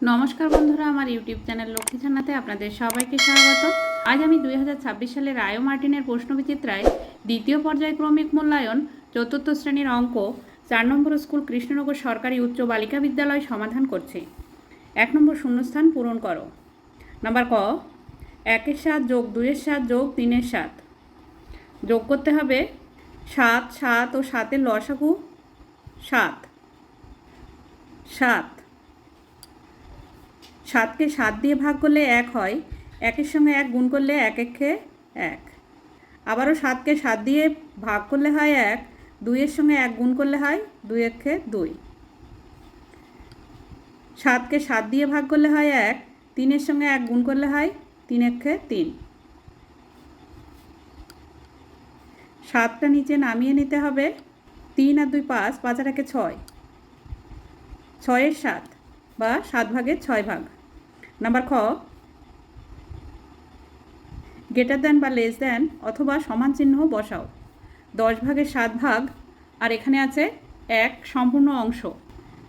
নমস্কার বন্ধুরা, আমার ইউটিউব চ্যানেল লক্ষ্মী জানাতে আপনাদের সবাইকে স্বাগত। আজ আমি 2026 সালের রায় মার্টিনের প্রশ্নবিচিত্রায় দ্বিতীয় পর্যায়ক্রমিক মূল্যায়ন চতুর্থ শ্রেণীর অঙ্ক 4 নম্বর স্কুল কৃষ্ণনগর সরকারি উচ্চ বালিকা বিদ্যালয় সমাধান করছি। 1 নম্বর শূন্যস্থান পূরণ করো। নাম্বার ক, 1-এর 7 যোগ 2-এর 7 যোগ 3-এর 7 যোগ করতে হবে। 7 7 ও 7-এর লসাগু 7 7 7কে 7 দিয়ে ভাগ করলে 1 হয়, 1-এর সঙ্গে 1 গুণ করলে 1 একে 1। আবারও 7কে 7 দিয়ে ভাগ করলে হয় 1, 2-এর সঙ্গে 1 গুণ করলে হয় 2 একে 2। 7কে 7 দিয়ে ভাগ করলে হয় 1, 3-এর সঙ্গে 1 গুণ করলে হয় 3 একে 3। 7টা নিচে নামিয়ে নিতে হবে। 3 আর 2 5, 5 আর 1 6, 6-এর 7 বা 7 ভাগের 6 ভাগ। নাম্বার খ, গ্রেটার দ্যান বা লেস দ্যান অথবা সমান চিহ্ন বসাও। 10 ভাগের 7 ভাগ আর এখানে আছে 1 সম্পূর্ণ অংশ,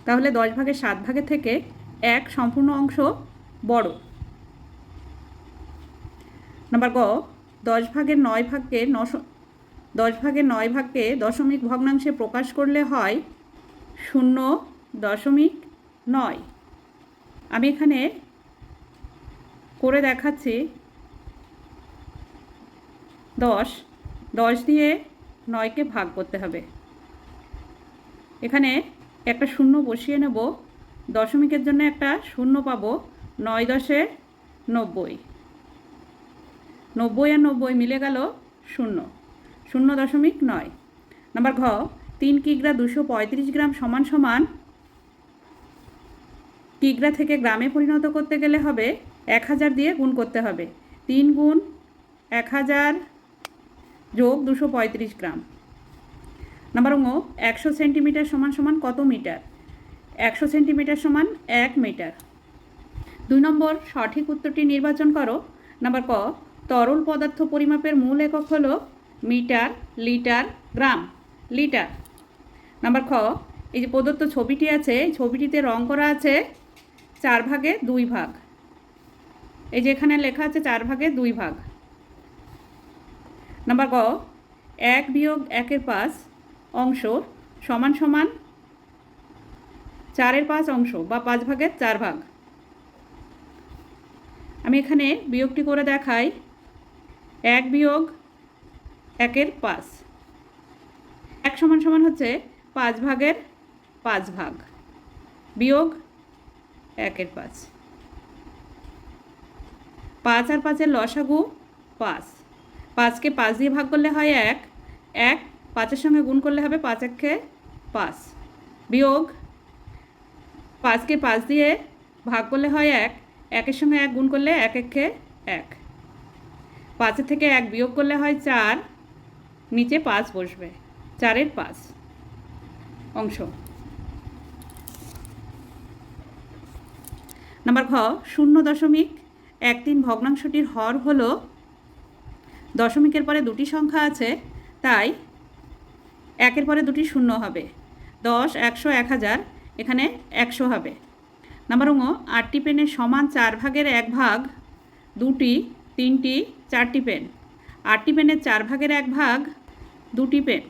তাহলে 10 ভাগের 7 ভাগের থেকে 1 সম্পূর্ণ অংশ বড়। নাম্বার গ, 10 ভাগের 9 ভাগকে দশমিক ভগ্নাংশে প্রকাশ করলে হয় 0.9। আমি এখানে করে দেখাচ্ছি। 10 দিয়ে 9কে ভাগ করতে হবে। এখানে একটা শূন্য বসিয়ে নেব, দশমিকের জন্য একটা শূন্য পাবো। 9 10 90, 90 আর 90 মিলে গেল 0.9। নাম্বার ঘ, 3 কিগ্রা 235 গ্রাম সমান সমান কিগ্রা থেকে গ্রামে পরিণত করতে গেলে হবে 1000 দিয়ে গুণ করতে হবে। 3 গুণ 1000 যোগ 235 গ্রাম। নাম্বার ঙ, 100 সেন্টিমিটার সমান সমান কত মিটার? 100 সেন্টিমিটার সমান 1 মিটার। 2 নম্বর সঠিক উত্তরটি নির্বাচন করো। নাম্বার ক, তরল পদার্থ পরিমাপের মূল একক হলো মিটার, লিটার, গ্রাম। লিটার। নাম্বার খ, এই যে প্রদত্ত ছবিটি আছে, ছবিটিতে রং করা আছে 4 ভাগে 2 ভাগ। এই যে এখানে লেখা আছে 4 ভাগে 2 ভাগ। নাম্বার গ, 1 বিয়োগ 1-এর 5 অংশ সমান সমান 4-এর 5 অংশ বা 5 ভাগের 4 ভাগ। আমি এখানে বিয়োগটি করে দেখাই। 1 বিয়োগ 1-এর 5, 1 সমান সমান হচ্ছে 5 ভাগের 5 ভাগ বিয়োগ 1-এর 5। 5 আর 5-এর লসাগু 5। 5কে 5 দিয়ে ভাগ করলে হয় 1, 5-এর সঙ্গে গুণ করলে হবে 5 একে 5 বিয়োগ 5কে 5 দিয়ে ভাগ করলে হয় 1, 1-এর সঙ্গে 1 গুণ করলে 1 একে 1। 5-এর থেকে 1 বিয়োগ করলে হয় 4, নিচে 5 বসবে। 4-এর 5 অংশ। নাম্বার ঘ, 0.13 ভগ্নাংশটির হর হলো, দশমিকের পরে দুটি সংখ্যা আছে তাই 1-এর পরে দুটি শূন্য হবে। 10 100 1000, এখানে 100 হবে। নাম্বার ঙ, 8টি পেনের সমান 4 ভাগের 1 ভাগ 2টি 3টি 4টি পেন। 8টি পেনের 4 ভাগের 1 ভাগ 2টি পেন।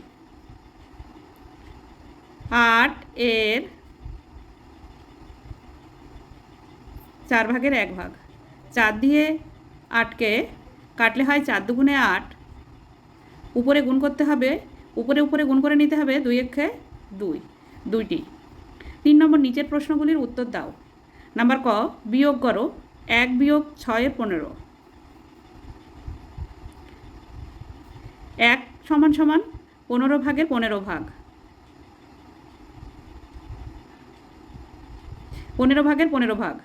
8-এর 4 ভাগের 1 ভাগ। 4 দিয়ে 8কে কাটলে হয় 4 দুগুণে 8। উপরে গুণ করতে হবে, উপরে গুণ করে নিতে হবে 2 একে 2, 2টি। 3 নম্বর নিচের প্রশ্নগুলির উত্তর দাও। নাম্বার ক, বিয়োগ করো। 1 বিয়োগ 6-এর 15, 1 সমান সমান 15 ভাগের 15 ভাগ। 15 ভাগের 15 ভাগ।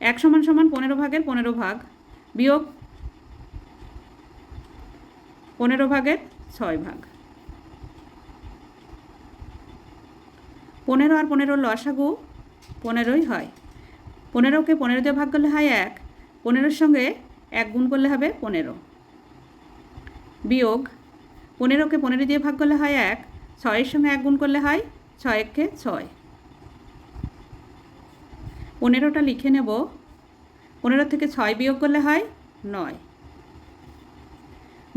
1 সমান সমান 15 ভাগের 15 ভাগ বিয়োগ 15 ভাগের 6 ভাগ। 15 আর 15 লসাগু 15ই হয়। 15কে 15 দিয়ে ভাগ করলে হয় 1, 15-এর সঙ্গে 1 গুণ করলে হবে 15 বিয়োগ 15কে 15 দিয়ে ভাগ করলে হয় 1, 6-এর সঙ্গে 1 গুণ করলে হয় 6 একে 6। 15টা লিখে নেব। 15 থেকে 6 বিয়োগ করলে হয় 9।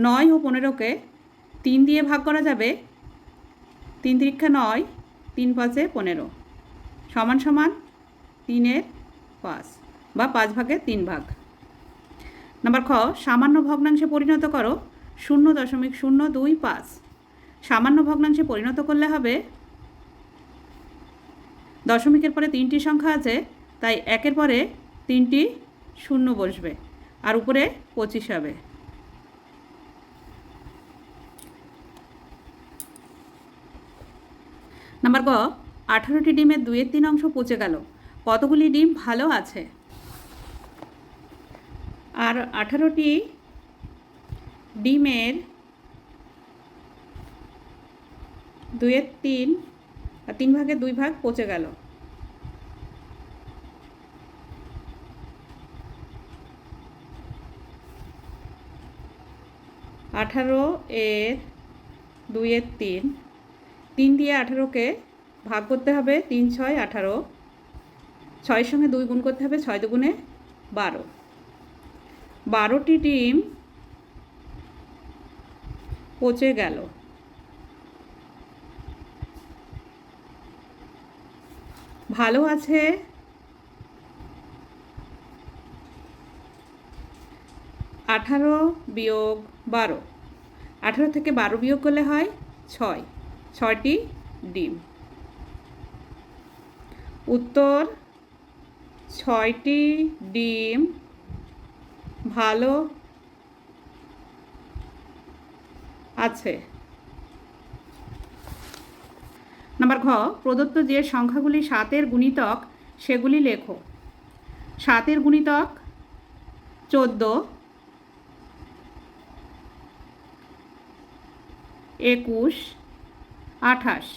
9 ও 15কে 3 দিয়ে ভাগ করা যাবে। 3 তিরিক্ষা 9, 3 পাঁচে 15 সমান সমান 3-এর 5 বা 5 ভাগের 3 ভাগ। নাম্বার খ, সামান্য ভগ্নাংশে পরিণত করো 0.025। সামান্য ভগ্নাংশে পরিণত করলে হবে, দশমিকের পরে 3টি সংখ্যা আছে, তাই 1-এর পরে 3টি শূন্য বসবে আর উপরে 25 হবে। নাম্বার গ, 18টি ডিমের 2/3 অংশ পচে গেল, কতগুলি ডিম ভালো আছে? আর 18টি ডিমের 2/3 আর 3 ভাগের 2 ভাগ পচে গেল। আঠারো এর 2/3, 3 দিয়ে 18কে ভাগ করতে হবে, 3 6 18, 6-এর সঙ্গে 2 গুণ করতে হবে, 6 2 12। 12টি ডিম পচে গেল। ভালো আছে 18 বিয়োগ 12। 18 থেকে 12 বিয়োগ করলে হয় 6, 6টি ডিম। উত্তর, 6টি ডিম ভালো আছে। নাম্বার ঘ, প্রদত্ত যে সংখ্যাগুলি 7-এর গুণিতক সেগুলি লেখো। 7-এর গুণিতক 14, 21, 28।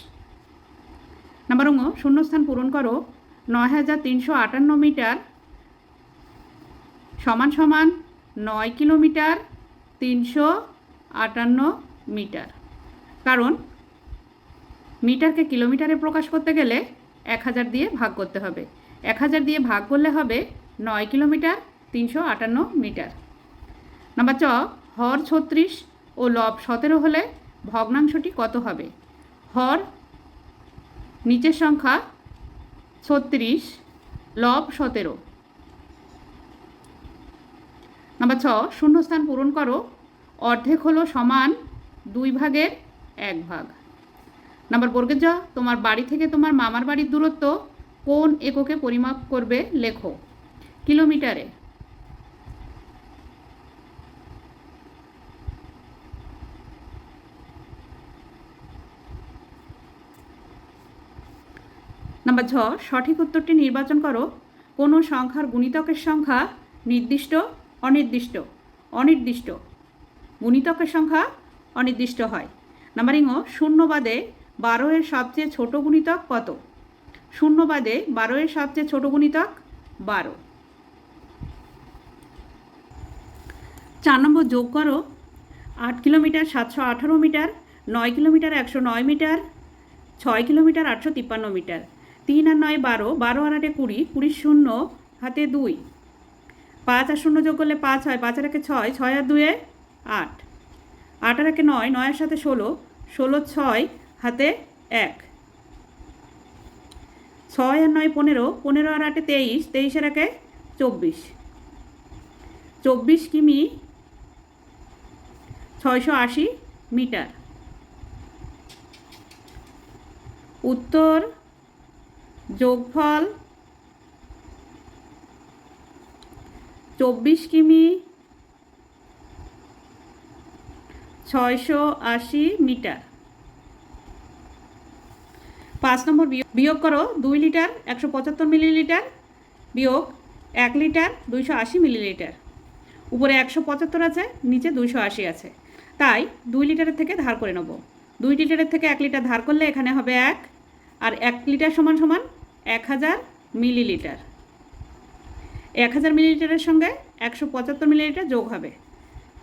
নাম্বার ঙ, শূন্যস্থান পূরণ করো 9358 মিটার সমান সমান 9 কিলোমিটার 358 মিটার। কারণ মিটারকে কিলোমিটারে প্রকাশ করতে গেলে 1000 দিয়ে ভাগ করতে হবে। 1000 দিয়ে ভাগ করলে হবে 9 কিলোমিটার 358 মিটার। নাম্বার চ, হর 36 ও লব 17 হলে ভগ্নাংশটি কত হবে? হর নিচের সংখ্যা 36, লব 17। নাম্বার ছ, শূন্যস্থান পূরণ করো, অর্ধেক হলো সমান 2 ভাগের 1 ভাগ। নাম্বার বর্গের জ, তোমার বাড়ি থেকে তোমার মামার বাড়ির দূরত্ব কোন এককে পরিমাপ করবে লেখো। কিলোমিটারে। নাম্বার ঝ, সঠিক উত্তরটি নির্বাচন করো। কোনো সংখ্যার গুণিতকের সংখ্যা নির্দিষ্ট, অনির্দিষ্ট। অনির্দিষ্ট। গুণিতকের সংখ্যা অনির্দিষ্ট হয়। নাম্বার ঙ, শূন্য বাদে 12-এর সবচেয়ে ছোট গুণিতক কত? শূন্য বাদে 12-এর সবচেয়ে ছোট গুণিতক 12। 4 নম্বর, যোগ করো 8 kilometre 718 metre, 9 kilometre 109 metre, 6 kilometre 853 metre. 3 আর 9 12, 12 আর 8 20, 20 শূন্য হাতে 2, 5 আর 0 যোগ করলে 5 হয়, 5 আর 1 6, 6 আর 2 8, 8 আর 1 9, 9 এর সাথে 16, 16 6 হাতে 1, 6 আর 9 15, 15 আর 8 23, 23 আর 1 24, 24 কিমি 680 মিটার। উত্তর, যোগফল 24 কিমি 680 মিটার। 5 নম্বর, বিয়োগ করো 2 লিটার 175 মিলিলিটার বিয়োগ 1 লিটার 280 মিলিলিটার। উপরে 175 আছে, নিচে 280 আছে, তাই 2 লিটারের থেকে ধার করে নেব। 2 লিটারের থেকে 1 লিটার ধার করলে এখানে হবে 1, আর 1 লিটার সমান সমান 1000 মিলিলিটার। 1000 মিলিলিটারের সঙ্গে 175 মিলিলিটার যোগ হবে,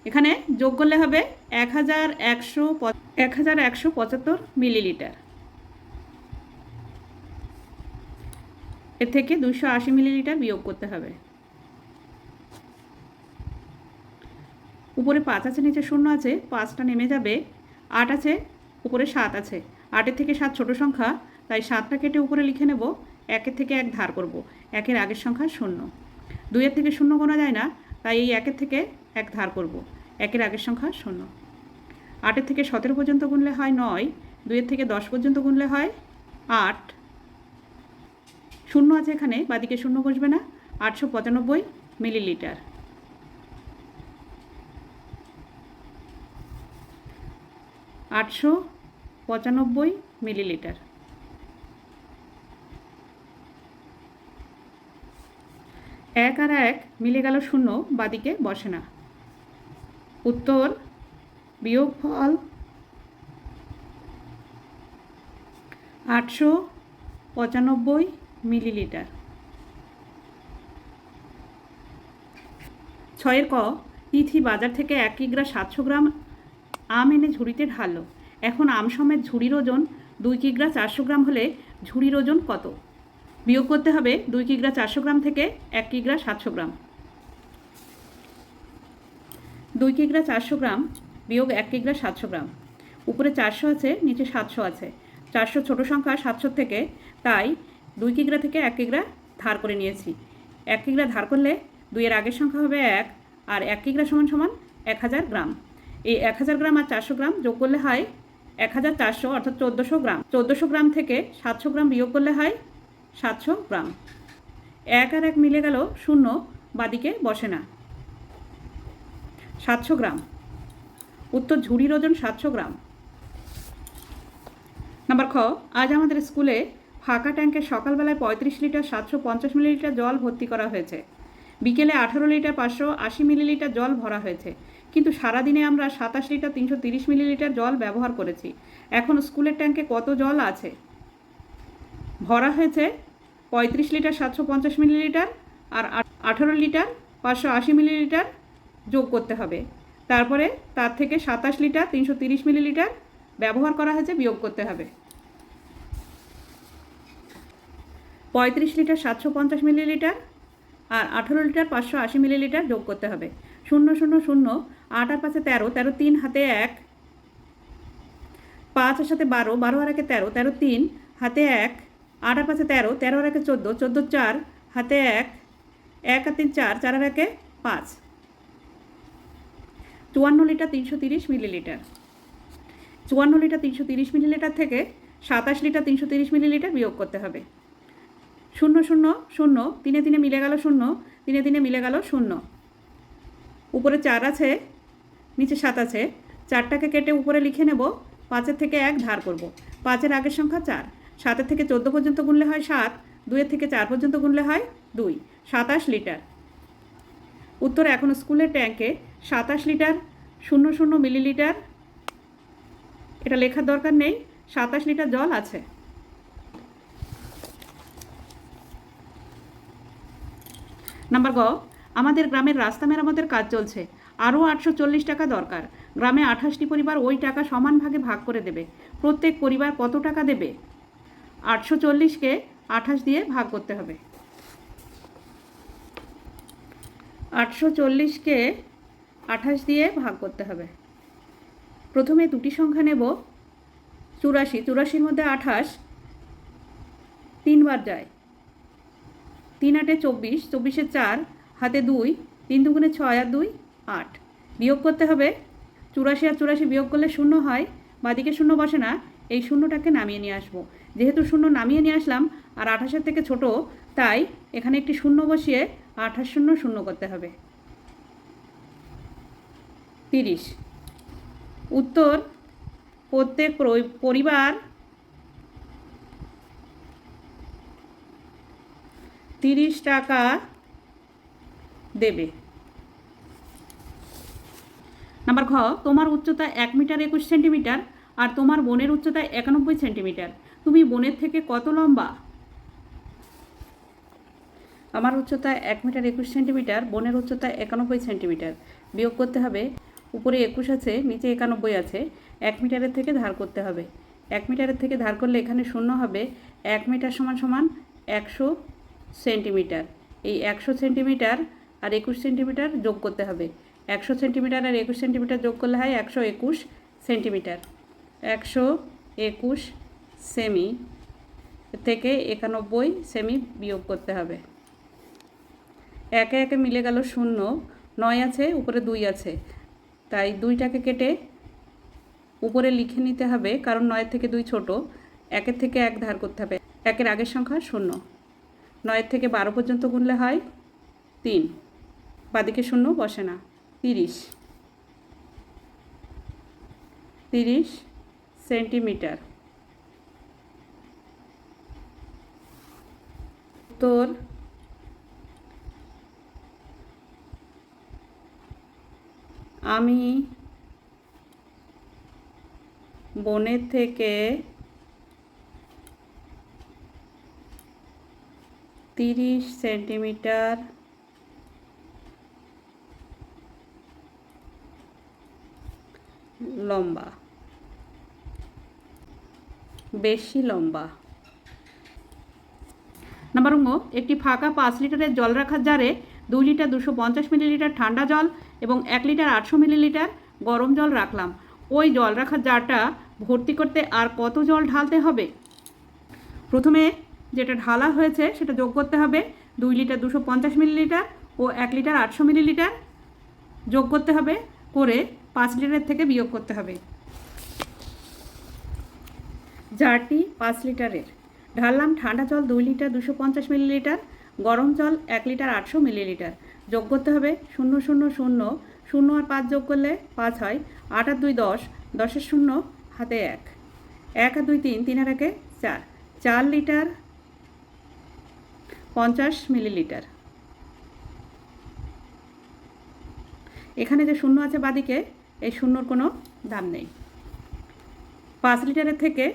এখানে যোগ করলে হবে 1175 মিলিলিটার। এর থেকে 280 মিলিলিটার বিয়োগ করতে হবে। উপরে 5 আছে, নিচে 0 আছে, 5টা নেমে যাবে। 8 আছে, উপরে 7 আছে। 8-এর থেকে 7 ছোট সংখ্যা, তাই 7টা কেটে উপরে লিখে নেব। 1-এর থেকে 1 ধার করব, 1-এর আগের সংখ্যা 0। 2-এর থেকে 0 গোনা যায় না, তাই এই 1-এর থেকে 1 ধার করব, 1-এর আগের সংখ্যা 0। 8-এর থেকে 17 পর্যন্ত গুনলে হয় 9, 2-এর থেকে 10 পর্যন্ত গুনলে হয় 8। 0 আছে এখানে, বাদিকে 0 বসবে না। 895 মিলিলিটার। 895 মিলিলিটার। 1 আর 1 মিলে গেল 0, বাদিকে বসে না। উত্তর বিয়োগফল 895 মিলিলিটার। 6-এর ক, তিথি বাজার থেকে 1 কিগ্রা 700 গ্রাম আম এনে ঝুড়িতে ঢাললো। এখন আম সমেত ঝুড়ির ওজন 2 কিগ্রা 400 গ্রাম হলে ঝুড়ির ওজন কত? বিয়োগ করতে হবে 2 কিগ্রা 400 গ্রাম থেকে 1 কিগ্রা 700 গ্রাম। 2 কিগ্রা 400 গ্রাম বিয়োগ 1 কিগ্রা 700 গ্রাম। উপরে 400 আছে, নিচে 700 আছে। 400 ছোট সংখ্যা 700 থেকে, তাই 2 কিগ্রা থেকে 1 কিগ্রা ধার করে নিয়েছি। 1 কিগ্রা ধার করলে 2-এর আগের সংখ্যা হবে 1, আর 1 কিগ্রা সমান সমান 1000 গ্রাম। এই 1000 গ্রাম আর 400 গ্রাম যোগ করলে হয় 1400, অর্থাৎ 1400 গ্রাম। 1400 গ্রাম থেকে 700 গ্রাম বিয়োগ করলে হয় 700 গ্রাম। 1 আর 1 মিলে গেল 0, বাদিকে বসে না। 700 গ্রাম। উত্তর ঝুড়ির ওজন 700 গ্রাম। নাম্বার খ, আজ আমাদের স্কুলে ফাঁকা ট্যাঙ্কে সকালবেলায় 35 লিটার 750 মিলিলিটার জল ভর্তি করা হয়েছে। বিকেলে 18 লিটার 580 মিলিলিটার জল ভরা হয়েছে, কিন্তু সারাদিনে আমরা 27 লিটার 330 মিলিলিটার জল ব্যবহার করেছি। এখন স্কুলের ট্যাঙ্কে কত জল আছে? ভরা হয়েছে 35 লিটার 750 মিলিলিটার আর 18 লিটার 580 মিলিলিটার যোগ করতে হবে। তারপরে তার থেকে 27 লিটার 330 মিলিলিটার ব্যবহার করা হয়েছে বিয়োগ করতে হবে। 35 লিটার 750 মিলিলিটার আর 18 লিটার 580 মিলিলিটার যোগ করতে হবে। 0 0 0, 8 আর 5 13, 13 3 হাতে 1, 5 আর 7 12, 12 আর 1 13, 13 3 হাতে 1, 8 আর 5 13, 13 আর 1 14, 14 4 হাতে 1, 1 আর 3 4, 4 আর 1 5। 54 লিটার 330 মিলিলিটার। 54 লিটার 330 মিলিলিটার থেকে 27 লিটার 330 মিলিলিটার বিয়োগ করতে হবে। 0 0 0, 3 3 মিলে গেল 0, 3 3 মিলে গেল 0। উপরে 4 আছে, নিচে 7 আছে। 4টাকে কেটে উপরে লিখে নেব, 5-এর থেকে 1 ধার করব। 5-এর আগের সংখ্যা 4। 7-এর থেকে 14 পর্যন্ত গুনলে হয় 7, 2-এর থেকে 4 পর্যন্ত গুনলে হয় 2, 27 লিটার। উত্তর, এখন স্কুলের ট্যাঙ্কে 27 লিটার 00 মিলিলিটার, এটা লেখার দরকার নেই, 27 লিটার জল আছে। নাম্বার গ, আমাদের গ্রামের রাস্তা মেরামতের কাজ চলছে, আরও 840 টাকা দরকার। গ্রামে 28টি পরিবার ওই টাকা সমান ভাগে ভাগ করে দেবে। প্রত্যেক পরিবার কত টাকা দেবে? 840কে 28 দিয়ে ভাগ করতে হবে। 840কে 28 দিয়ে ভাগ করতে হবে। প্রথমে দুটি সংখ্যা নেব। 84, 84-র মধ্যে 28 3 বার যায়। 3 8 24, 24-এ 4 হাতে 2, 3 2 6 আর 2 8। বিয়োগ করতে হবে। 84 আর 84 বিয়োগ করলে 0 হয়, বাদিকে 0 বসে না। এই 0টাকে নামিয়ে নিয়ে আসবো। যেহেতু 0 নামিয়ে নিয়ে আসলাম আর 28-এর থেকে ছোট, তাই এখানে একটি 0 বসিয়ে 28 0 0 করতে হবে। 30। উত্তর, প্রত্যেক পরিবার 30 টাকা দেবে। নাম্বার ঘ, তোমার উচ্চতা 1 মিটার 21 সেন্টিমিটার আর তোমার বোনের উচ্চতা 91 সেন্টিমিটার। তুমি বোনের থেকে কত লম্বা? আমার উচ্চতা 1 মিটার 21 সেন্টিমিটার, বোনের উচ্চতা 91 সেন্টিমিটার। বিয়োগ করতে হবে। উপরে 21 আছে, নিচে 91 আছে। 1 মিটারের থেকে ধার করতে হবে। 1 মিটারের থেকে ধার করলে এখানে 0 হবে। 1 মিটার সমান সমান 100 সেন্টিমিটার। এই 100 সেন্টিমিটার আর 21 সেন্টিমিটার যোগ করতে হবে। 100 সেন্টিমিটার আর 21 সেন্টিমিটার যোগ করলে হয় 121 সেন্টিমিটার। 121 সেমি থেকে 91 সেমি বিয়োগ করতে হবে। একে একে মিলে গেল 0, 9 আছে, উপরে 2 আছে, তাই 2টাকে কেটে উপরে লিখে নিতে হবে, কারণ 9 থেকে 2 ছোট। 1 থেকে 1 ধার করতে হবে। 1-এর আগের সংখ্যা 0। 9 থেকে 12 পর্যন্ত গুনলে হয় 3, বাদিকে 0 বসে না। 30 সেন্টিমিটার। উত্তর আমি বনের থেকে 30 সেন্টিমিটার লম্বা, বেশি লম্বা। নাম্বার অঙ্ক, একটি ফাঁকা 5 লিটারের জল রাখার জারে 2 লিটার 250 মিলিলিটার ঠান্ডা জল এবং 1 লিটার 800 মিলিলিটার গরম জল রাখলাম। ওই জল রাখার জারটা ভর্তি করতে আর কত জল ঢালতে হবে? প্রথমে যেটা ঢালা হয়েছে সেটা যোগ করতে হবে। 2 লিটার 250 মিলিলিটার ও 1 লিটার 800 মিলিলিটার যোগ করতে হবে, করে 5 লিটারের থেকে বিয়োগ করতে হবে। জারটি 5 লিটারের। ঢাললাম ঠান্ডা জল 2 লিটার 250 মিলিলিটার, গরম জল 1 লিটার 800 মিলিলিটার। যোগ করতে হবে 0 0 0, 0 আর 5 যোগ করলে 5 হয়। 8 আর 2 10, 10-এর 0 হাতে 1, 1 আর 2 3, 3 আর 1 4, 4 লিটার 50 মিলিলিটার। এখানে যে 0 আছে বাদিকে, এই 0-র কোনো দাম নেই। 5 লিটারের থেকে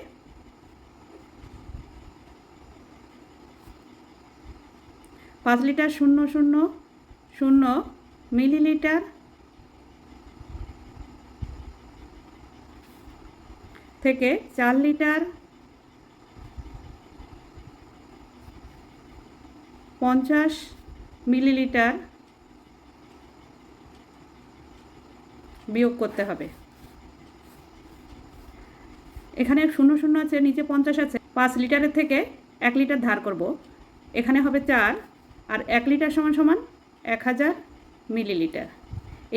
5 লিটার 0 0 0 মিলিলিটার থেকে 4 লিটার 50 মিলিলিটার বিয়োগ করতে হবে। এখানে 0 0 আছে, নিচে 50 আছে। 5 লিটারের থেকে 1 লিটার ধার করব, এখানে হবে 4, আর 1 লিটার সমান সমান 1000 মিলিলিটার।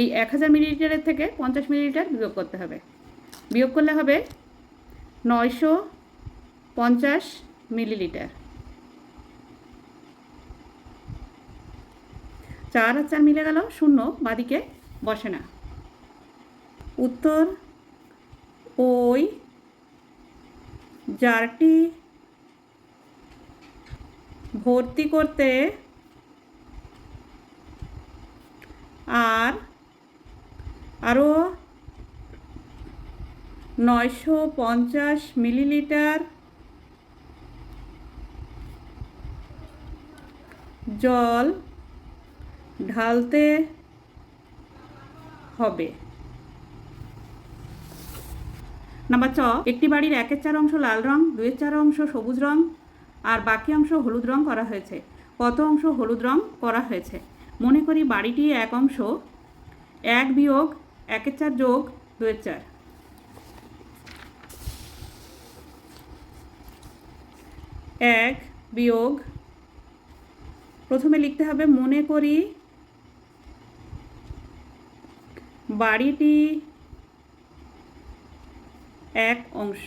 এই 1000 মিলিলিটারের থেকে 50 মিলিলিটার বিয়োগ করতে হবে। বিয়োগ করলে হবে 950 মিলিলিটার। 4 আর 4 মিলে গেল, 0 বাদিকে বসে না। উত্তর, ওই জারটি ভর্তি করতে আরও 950 মিলিলিটার জল ঢালতে হবে। নাম্বার চ, একটি বাড়ির 1/4 অংশ লাল রং, 2/4 অংশ সবুজ রং আর বাকি অংশ হলুদ রং করা হয়েছে। কত অংশ হলুদ রং করা হয়েছে? মনে করি বাড়িটি এক অংশ। 1 বিয়োগ 1/4 যোগ 2/4। 1 বিয়োগ, প্রথমে লিখতে হবে মনে করি বাড়িটি এক অংশ।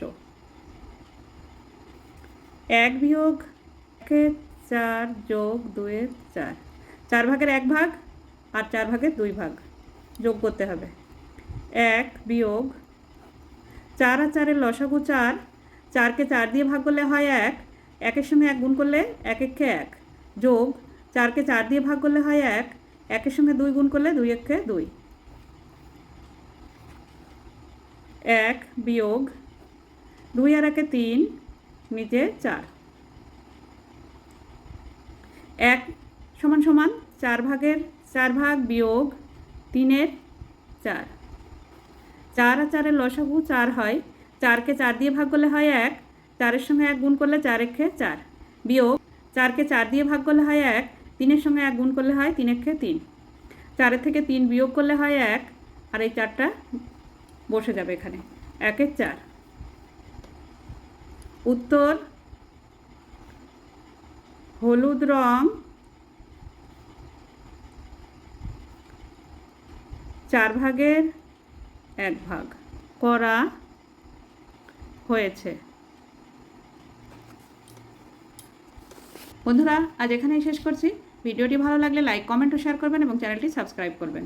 1 বিয়োগ 1/4 যোগ 2/4, 4 ভাগের 1 ভাগ আর 4 ভাগের 2 ভাগ যোগ করতে হবে। 1 বিয়োগ 4 আর 4-এর লসাগু 4, 4কে 4 দিয়ে ভাগ করলে হয় 1, 1-এর সঙ্গে 1 গুণ করলে 1 একে 1, যোগ 4কে 4 দিয়ে ভাগ করলে হয় 1, 1-এর সঙ্গে 2 গুণ করলে 2 একে 2। 1 বিয়োগ 2 আর 1-এ 3, নিচে 4। 1 সমান সমান 4 ভাগের 4 ভাগ বিয়োগ 3-এর 4। 4 আর 4-এর লসাগু 4 হয়। 4কে 4 দিয়ে ভাগ করলে হয় 1, 4-এর সঙ্গে 1 গুণ করলে 4 একে 4, বিয়োগ 4কে 4 দিয়ে ভাগ করলে হয় 1, 3-এর সঙ্গে 1 গুণ করলে হয় 3 একে 3, 4-এর থেকে 3 বিয়োগ করলে হয় 1, আর এই 4টা বসে যাবে এখানে, 1-এর 4। উত্তর হলুদ রং 4 ভাগের 1 ভাগ করা হয়েছে। বন্ধুরা, আজ এখানেই শেষ করছি। ভিডিওটি ভালো লাগলে লাইক, কমেন্ট ও শেয়ার করবেন এবং চ্যানেলটি সাবস্ক্রাইব করবেন।